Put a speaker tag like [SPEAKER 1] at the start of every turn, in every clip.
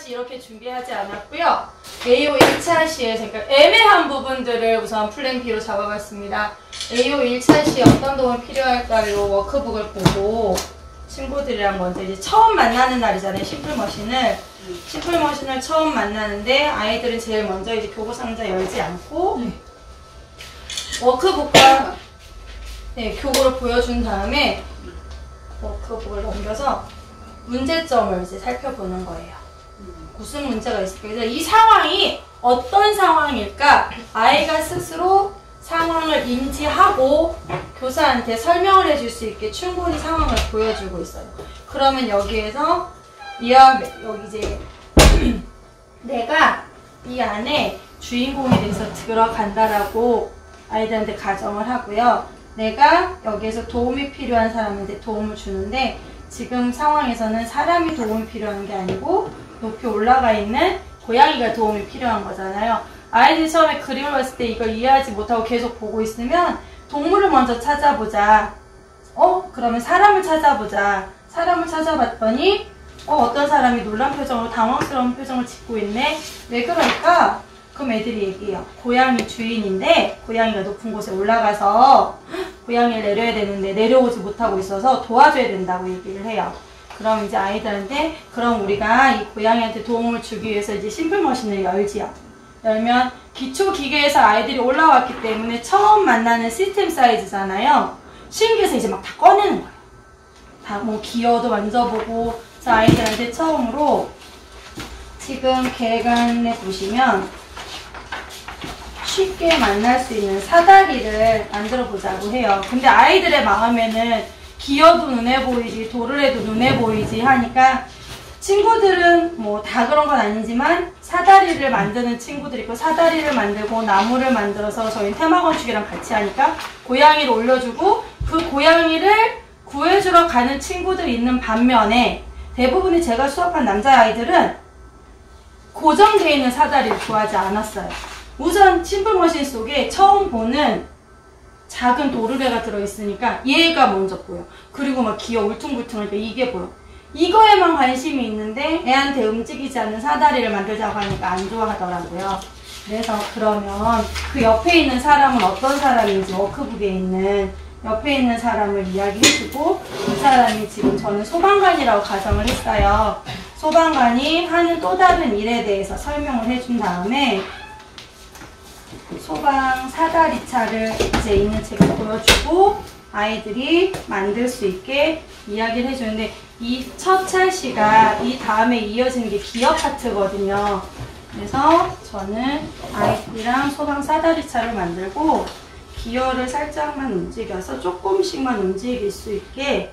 [SPEAKER 1] 시 이렇게 준비하지 않았고요. A5 1차 시에서 그러니까 애매한 부분들을 우선 플랜 B로 잡아봤습니다. A5 1차 시에 어떤 도움이 필요할까요? 워크북을 보고 친구들이랑 먼저 이제 처음 만나는 날이잖아요. 심플머신을 처음 만나는데 아이들은 제일 먼저 이제 교보 상자 열지 않고 워크북과 교보를 보여준 다음에 워크북을 넘겨서 문제점을 이제 살펴보는 거예요. 무슨 문제가 있을까? 그래서 이 상황이 어떤 상황일까? 아이가 스스로 상황을 인지하고 교사한테 설명을 해줄 수 있게 충분히 상황을 보여주고 있어요. 그러면 여기에서 여기 이제 내가 이 안에 주인공에 대해서 들어간다라고 아이들한테 가정을 하고요. 내가 여기에서 도움이 필요한 사람한테 도움을 주는데 지금 상황에서는 사람이 도움이 필요한 게 아니고 높이 올라가 있는 고양이가 도움이 필요한 거잖아요. 아이들이 처음에 그림을 봤을 때 이걸 이해하지 못하고 계속 보고 있으면 동물을 먼저 찾아보자. 그러면 사람을 찾아보자. 사람을 찾아봤더니 어떤 사람이 놀란 표정으로 당황스러운 표정을 짓고 있네. 왜 그럴까? 그럼 애들이 얘기해요. 고양이 주인인데 고양이가 높은 곳에 올라가서 고양이를 내려야 되는데 내려오지 못하고 있어서 도와줘야 된다고 얘기를 해요. 그럼 이제 아이들한테 그럼 우리가 이 고양이한테 도움을 주기 위해서 이제 심플머신을 열지요. 열면 기초기계에서 아이들이 올라왔기 때문에 처음 만나는 시스템 사이즈잖아요. 신기해서 이제 막 다 꺼내는 거예요. 다 뭐 기어도 만져보고. 그래서 아이들한테 처음으로 지금 계획안에 보시면 쉽게 만날 수 있는 사다리를 만들어 보자고 해요. 근데 아이들의 마음에는 기어도 눈에 보이지 돌을 해도 눈에 보이지 하니까 친구들은 뭐 다 그런 건 아니지만 사다리를 만드는 친구들이 있고 사다리를 만들고 나무를 만들어서 저희 테마 건축이랑 같이 하니까 고양이를 올려주고 그 고양이를 구해주러 가는 친구들이 있는 반면에 대부분이 제가 수업한 남자아이들은 고정되어 있는 사다리를 좋아하지 않았어요. 우선 심플머신 속에 처음 보는 작은 도르래가 들어있으니까 얘가 먼저 보여. 그리고 막 기어 울퉁불퉁할 때 이게 보여. 이거에만 관심이 있는데 애한테 움직이지 않는 사다리를 만들자고 하니까 안 좋아하더라고요. 그래서 그러면 그 옆에 있는 사람은 어떤 사람인지 워크북에 있는 옆에 있는 사람을 이야기해주고 그 사람이 지금 저는 소방관이라고 가정을 했어요. 소방관이 하는 또 다른 일에 대해서 설명을 해준 다음에 소방 사다리차를 이제 있는 책을 보여주고 아이들이 만들 수 있게 이야기를 해주는데 이 첫 찰시가 이 다음에 이어지는 게 기어 파트거든요. 그래서 저는 아이들이랑 소방 사다리차를 만들고 기어를 살짝만 움직여서 조금씩만 움직일 수 있게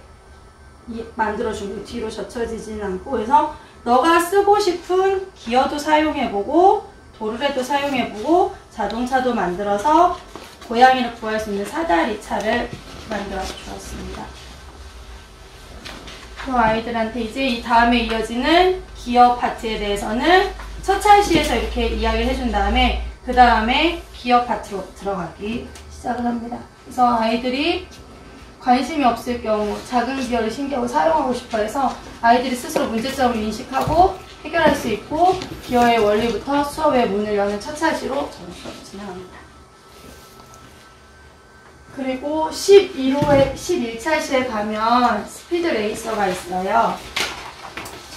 [SPEAKER 1] 만들어주고 뒤로 젖혀지진 않고 그래서 너가 쓰고 싶은 기어도 사용해보고 도르래도 사용해보고 자동차도 만들어서 고양이를 구할 수 있는 사다리차를 만들어 주었습니다. 그 아이들한테 이제 이 다음에 이어지는 기어 파트에 대해서는 첫 찰시에서 이렇게 이야기를 해준 다음에 그 다음에 기어 파트로 들어가기 시작을 합니다. 그래서 아이들이 관심이 없을 경우 작은 기어를 신기하고 사용하고 싶어 해서 아이들이 스스로 문제점을 인식하고 해결할 수 있고 기어의 원리부터 수업의 문을 여는 첫 찰시로 저는 수업을 진행합니다. 그리고 11찰시에 가면 스피드 레이서가 있어요.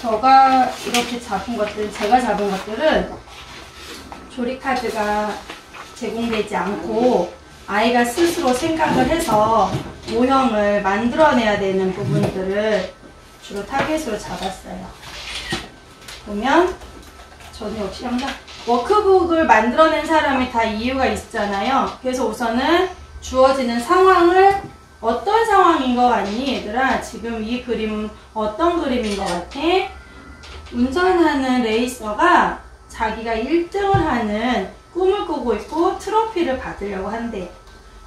[SPEAKER 1] 제가 잡은 것들은 조립카드가 제공되지 않고 아이가 스스로 생각을 해서 모형을 만들어내야 되는 부분들을 주로 타겟으로 잡았어요. 보면 저는 역시 항상 워크북을 만들어낸 사람이 다 이유가 있잖아요. 그래서 우선은 주어지는 상황을 어떤 상황인 것 같니 얘들아? 지금 이 그림은 어떤 그림인 것 같아? 운전하는 레이서가 자기가 1등을 하는 꿈을 꾸고 있고 트로피를 받으려고 한대.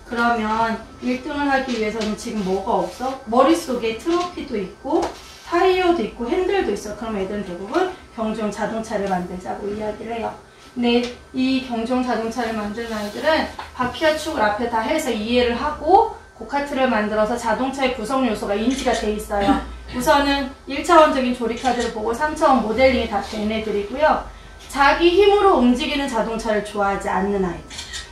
[SPEAKER 1] 그러면 1등을 하기 위해서는 지금 뭐가 없어? 머릿속에 트로피도 있고 타이어도 있고 핸들도 있어. 그럼 애들은 대부분 경주용 자동차를 만들자고 이야기를 해요. 근데 이 경주용 자동차를 만드는 아이들은 바퀴와 축을 앞에 다 해서 이해를 하고 고카트를 만들어서 자동차의 구성 요소가 인지가 돼 있어요. 우선은 1차원적인 조립카드를 보고 3차원 모델링이 다 된 애들이고요. 자기 힘으로 움직이는 자동차를 좋아하지 않는 아이들.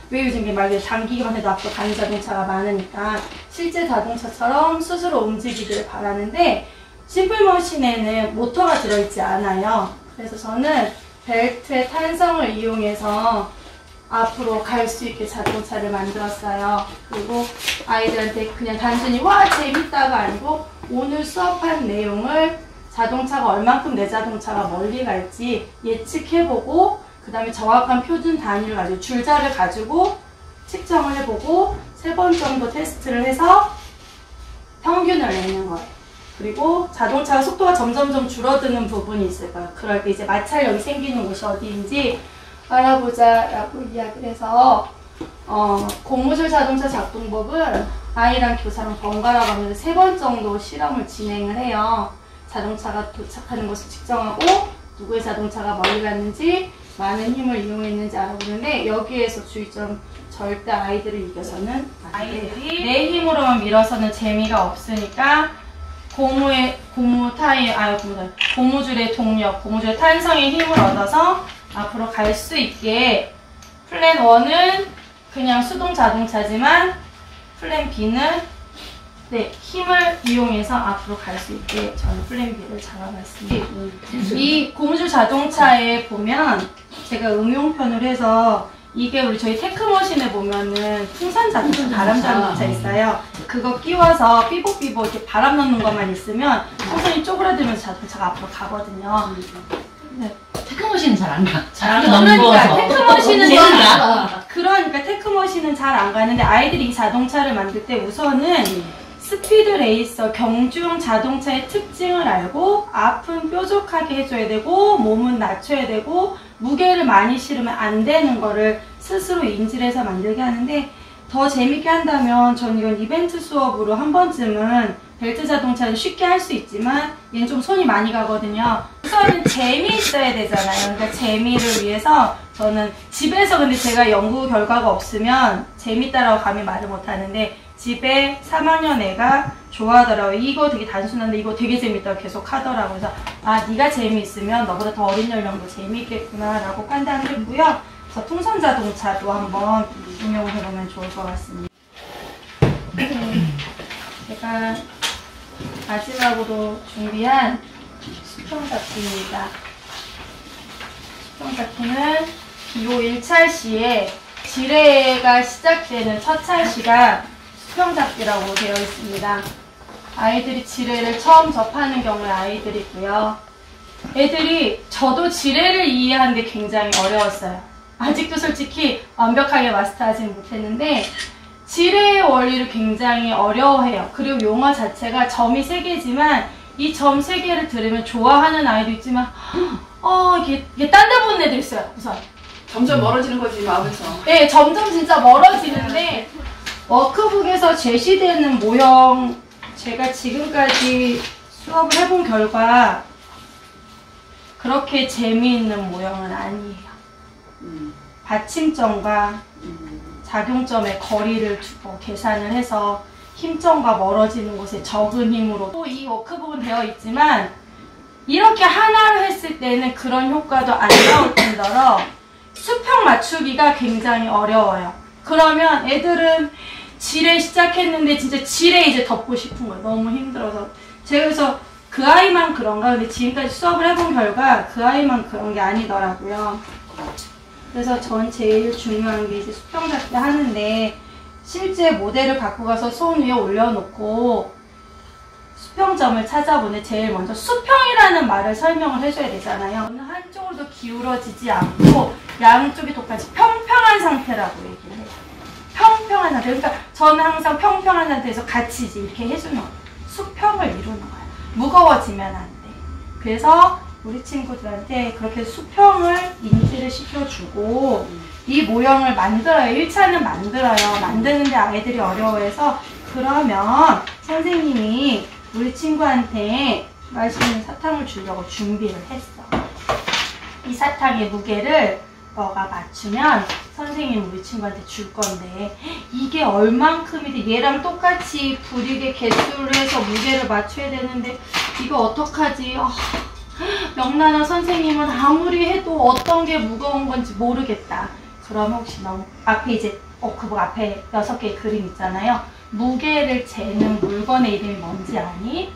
[SPEAKER 1] 왜 요즘 말 그대로 당기기만 해도 앞으로 가는 자동차가 많으니까 실제 자동차처럼 스스로 움직이기를 바라는데 심플머신에는 모터가 들어있지 않아요. 그래서 저는 벨트의 탄성을 이용해서 앞으로 갈 수 있게 자동차를 만들었어요. 그리고 아이들한테 그냥 단순히 와 재밌다가 아니고 오늘 수업한 내용을 자동차가 얼만큼 내 자동차가 멀리 갈지 예측해보고 그 다음에 정확한 표준 단위를 가지고 줄자를 가지고 측정을 해보고 3번 정도 테스트를 해서 평균을 내는 거예요. 그리고 자동차 속도가 점점점 줄어드는 부분이 있을 거예요. 그럴 때 이제 마찰력이 생기는 곳이 어디인지 알아보자 라고 이야기를 해서 고무줄 자동차 작동법을 아이랑 교사랑 번갈아 가면서 3번 정도 실험을 진행을 해요. 자동차가 도착하는 것을 측정하고 누구의 자동차가 멀리 갔는지 많은 힘을 이용했는지 알아보는데 여기에서 주의점 절대 아이들을 이겨서는 아이들이 내 힘으로만 밀어서는 재미가 없으니까 고무줄의 동력, 고무줄의 탄성의 힘을 얻어서 앞으로 갈 수 있게 플랜 1은 그냥 수동 자동차지만 플랜 B는 힘을 이용해서 앞으로 갈 수 있게 저는 플랜 B를 잡아봤습니다. 이 고무줄 자동차에 보면 제가 응용편을 해서 이게 우리 저희 테크머신에 보면은 풍선 자동차, 바람 자동차 있어요. 그거 끼워서 삐복삐복 이렇게 바람 넣는 것만 있으면 풍선이 쪼그라들면서 자동차가 앞으로 가거든요. 네.
[SPEAKER 2] 테크머신은 잘 안 가.
[SPEAKER 1] 그러니까 테크머신은 잘 안 가는데 아이들이 이 자동차를 만들 때 우선은 스피드 레이서 경주용 자동차의 특징을 알고 앞은 뾰족하게 해줘야 되고 몸은 낮춰야 되고 무게를 많이 실으면 안 되는 거를 스스로 인지를 해서 만들게 하는데 더 재밌게 한다면 전 이건 이벤트 수업으로 한 번쯤은 벨트 자동차는 쉽게 할 수 있지만 얘는 좀 손이 많이 가거든요. 우선은 재미있어야 되잖아요. 그러니까 재미를 위해서 저는 집에서 근데 제가 연구 결과가 없으면 재밌다라고 감히 말을 못하는데 집에 3학년 애가 좋아하더라고요. 이거 되게 단순한데 이거 되게 재밌다고 계속 하더라고요. 그래서 아 네가 재미있으면 너보다 더 어린 연령도 재미있겠구나 라고 판단을 했고요. 그래서 풍선 자동차도 한번 응용을 해보면 좋을 것 같습니다. 제가 마지막으로 준비한 수평 잡기입니다. 수평 잡기는 기호 1찰 시에 지뢰가 시작되는 첫 찰시가 수평 잡기라고 되어 있습니다. 아이들이 지뢰를 처음 접하는 경우에 아이들이고요. 애들이 저도 지뢰를 이해하는 게 굉장히 어려웠어요. 아직도 솔직히 완벽하게 마스터하지는 못했는데 지뢰의 원리를 굉장히 어려워해요. 그리고 용어 자체가 점이 3개지만 이 점 3개를 들으면 좋아하는 아이도 있지만 이게 딴 데 보는 애들 있어요. 우선
[SPEAKER 3] 점점 멀어지는 거지 마음에서.
[SPEAKER 1] 네, 점점 진짜 멀어지는데 워크북에서 제시되는 모형 제가 지금까지 수업을 해본 결과 그렇게 재미있는 모형은 아니에요. 받침점과 작용점의 거리를 계산을 해서 힘점과 멀어지는 곳에 적은 힘으로 또 이 워크북은 되어 있지만 이렇게 하나로 했을 때는 그런 효과도 안 나올 뿐더러 수평 맞추기가 굉장히 어려워요. 그러면 애들은 지뢰 시작했는데 진짜 지뢰 이제 덮고 싶은 거예요. 너무 힘들어서. 제가 그래서 그 아이만 그런가? 근데 지금까지 수업을 해본 결과 그 아이만 그런 게 아니더라고요. 그래서 전 제일 중요한 게 이제 수평 잡기 하는데 실제 모델을 갖고 가서 손 위에 올려놓고 수평점을 찾아보는 제일 먼저 수평이라는 말을 설명을 해줘야 되잖아요. 어느 한쪽으로도 기울어지지 않고 양쪽이 똑같이 평평한 상태라고 얘기를 해요. 평평한 상태. 그러니까 저는 항상 평평한 상태에서 같이 이렇게 해주는 거예요. 수평을 이루는 거예요. 무거워지면 안 돼. 그래서 우리 친구들한테 그렇게 수평을 인지를 시켜주고 이 모형을 만들어요. 1차는 만들어요. 만드는데 아이들이 어려워해서 그러면 선생님이 우리 친구한테 맛있는 사탕을 주려고 준비를 했어. 이 사탕의 무게를 너가 맞추면 선생님 우리 친구한테 줄 건데 이게 얼만큼이든 얘랑 똑같이 부리게 개수를 해서 무게를 맞춰야 되는데 이거 어떡하지? 명란아 선생님은 아무리 해도 어떤 게 무거운 건지 모르겠다. 그럼 혹시 너 앞에 이제 워크북 앞에 6개의 그림 있잖아요. 무게를 재는 물건의 이름이 뭔지 아니?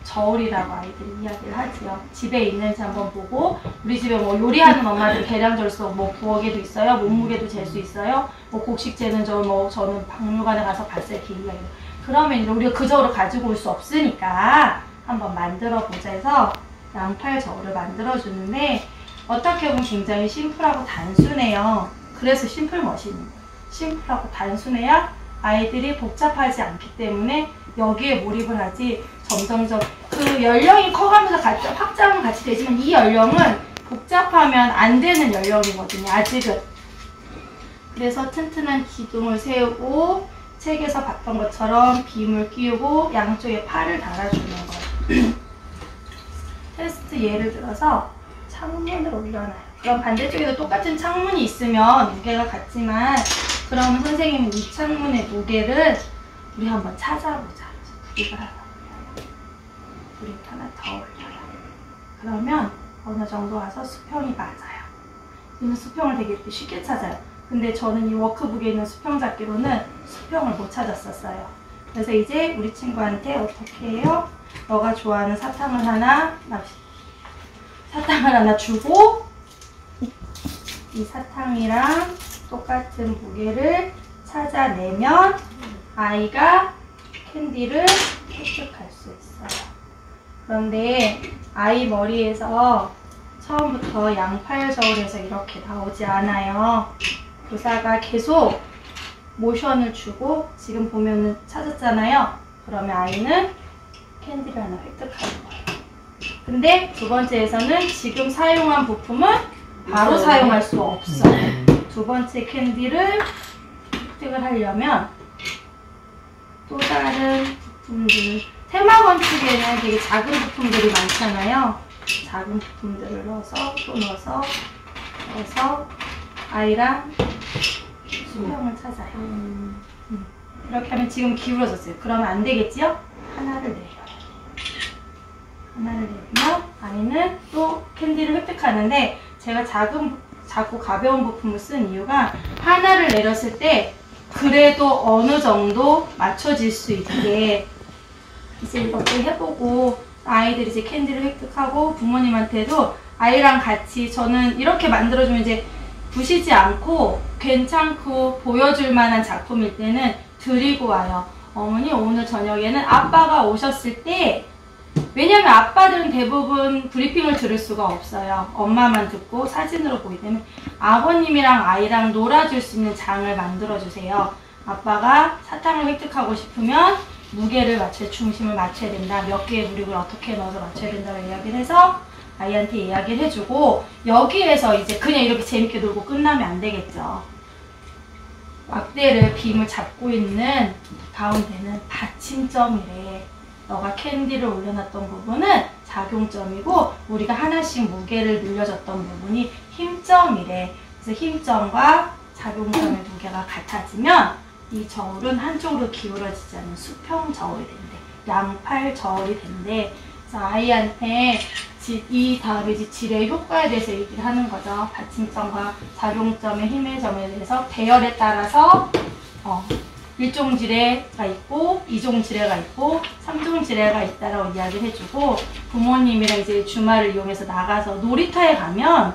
[SPEAKER 1] 저울이라고 아이들이 이야기를 하지요. 집에 있는지 한번 보고, 우리 집에 뭐 요리하는 엄마들 계량절서 뭐 부엌에도 있어요. 몸무게도 잴 수 있어요. 뭐 곡식 재는 저울 뭐 저는 박물관에 가서 봤어요. 이렇게 이야기. 그러면 이제 우리가 그 저울을 가지고 올 수 없으니까 한번 만들어 보자 해서 양팔 저울을 만들어 주는데, 어떻게 보면 굉장히 심플하고 단순해요. 그래서 심플 머신입니다. 심플하고 단순해야 아이들이 복잡하지 않기 때문에 여기에 몰입을 하지, 점점점 그 연령이 커가면서 확장은 같이 되지만 이 연령은 복잡하면 안 되는 연령이거든요. 아직은. 그래서 튼튼한 기둥을 세우고 책에서 봤던 것처럼 빔을 끼우고 양쪽에 팔을 달아주는 거예요. 테스트 예를 들어서 창문을 올려놔요. 그럼 반대쪽에도 똑같은 창문이 있으면 무게가 같지만, 그러면 선생님은 이 창문의 무게를 우리 한번 찾아보자. 브릭을 하나 올려요. 브릭 하나 더 올려요. 그러면 어느 정도 와서 수평이 맞아요. 이는 수평을 되게 쉽게 찾아요. 근데 저는 이 워크북에 있는 수평 잡기로는 수평을 못 찾았었어요. 그래서 이제 우리 친구한테 어떻게 해요? 너가 좋아하는 사탕을 하나 주고, 이 사탕이랑 똑같은 무게를 찾아내면 아이가 캔디를 획득할 수 있어요. 그런데 아이 머리에서 처음부터 양팔 저울에서 이렇게 나오지 않아요. 교사가 계속 모션을 주고, 지금 보면은 찾았잖아요. 그러면 아이는 캔디를 하나 획득하는 거예요. 근데 두 번째에서는 지금 사용한 부품은 바로 사용할 수 없어요. 두 번째 캔디를 획득을 하려면 또 다른 부품들, 테마 건축에는 되게 작은 부품들이 많잖아요. 작은 부품들을 넣어서 또 넣어서 아이랑 수평을 찾아요. 이렇게 하면 지금 기울어졌어요. 그러면 안 되겠지요? 하나를 내려요. 하나를 내리면 아이는 또 캔디를 획득하는데, 제가 작고 가벼운 부품을 쓴 이유가 하나를 내렸을 때 그래도 어느 정도 맞춰질 수 있게, 이제 이렇게 해보고 아이들이 이제 캔디를 획득하고 부모님한테도 아이랑 같이, 저는 이렇게 만들어주면 이제 부시지 않고 괜찮고 보여줄 만한 작품일 때는 드리고 와요. 어머니 오늘 저녁에는 아빠가 오셨을 때, 왜냐면 아빠들은 대부분 브리핑을 들을 수가 없어요. 엄마만 듣고 사진으로 보기 때문에 아버님이랑 아이랑 놀아줄 수 있는 장을 만들어주세요. 아빠가 사탕을 획득하고 싶으면 무게를 맞춰, 중심을 맞춰야 된다. 몇 개의 브릭을 어떻게 넣어서 맞춰야 된다고 이야기를 해서 아이한테 이야기를 해주고, 여기에서 이제 그냥 이렇게 재밌게 놀고 끝나면 안 되겠죠. 막대를 빔을 잡고 있는 가운데는 받침점이래. 너가 캔디를 올려놨던 부분은 작용점이고, 우리가 하나씩 무게를 늘려줬던 부분이 힘점이래. 그래서 힘점과 작용점의 무게가 같아지면 이 저울은 한쪽으로 기울어지지 않는 수평 저울이 된대. 양팔 저울이 된대. 그래서 아이한테 이 다음에 이제 질의 효과에 대해서 얘기를 하는 거죠. 받침점과 작용점의 힘의 점에 대해서 배열에 따라서 1종 지뢰가 있고 2종 지뢰가 있고 3종 지뢰가 있다라고 이야기를 해주고, 부모님이랑 이제 주말을 이용해서 나가서 놀이터에 가면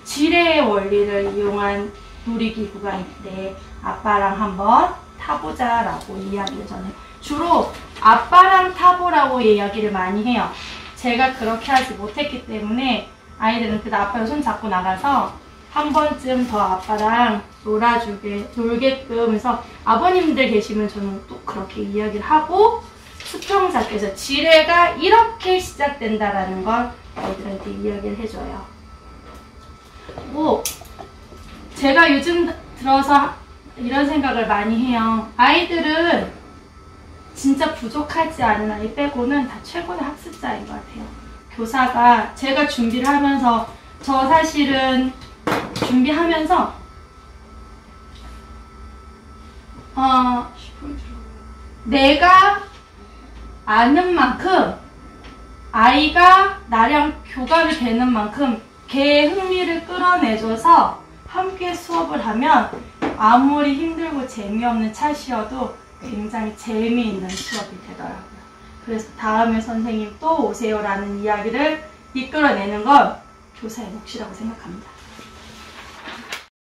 [SPEAKER 1] 지뢰의 원리를 이용한 놀이기구가 있대. 아빠랑 한번 타보자라고 이야기를 전해요. 주로 아빠랑 타보라고 이야기를 많이 해요. 제가 그렇게 하지 못했기 때문에 아이들은 그때 아빠랑 손 잡고 나가서 한 번쯤 더 아빠랑 놀게끔 해서, 아버님들 계시면 저는 또 그렇게 이야기를 하고, 수평 잡기에서 지뢰가 이렇게 시작된다라는 걸 아이들한테 이야기를 해줘요. 뭐 제가 요즘 들어서 이런 생각을 많이 해요. 아이들은 진짜 부족하지 않은 아이 빼고는 다 최고의 학습자인 것 같아요. 교사가, 제가 준비를 하면서, 저 사실은 준비하면서 내가 아는 만큼 아이가 나랑 교감이 되는 만큼 걔의 흥미를 끌어내줘서 함께 수업을 하면 아무리 힘들고 재미없는 차시여도 굉장히 재미있는 수업이 되더라고요. 그래서 다음에 선생님 또 오세요라는 이야기를 이끌어내는 건 교사의 몫이라고 생각합니다.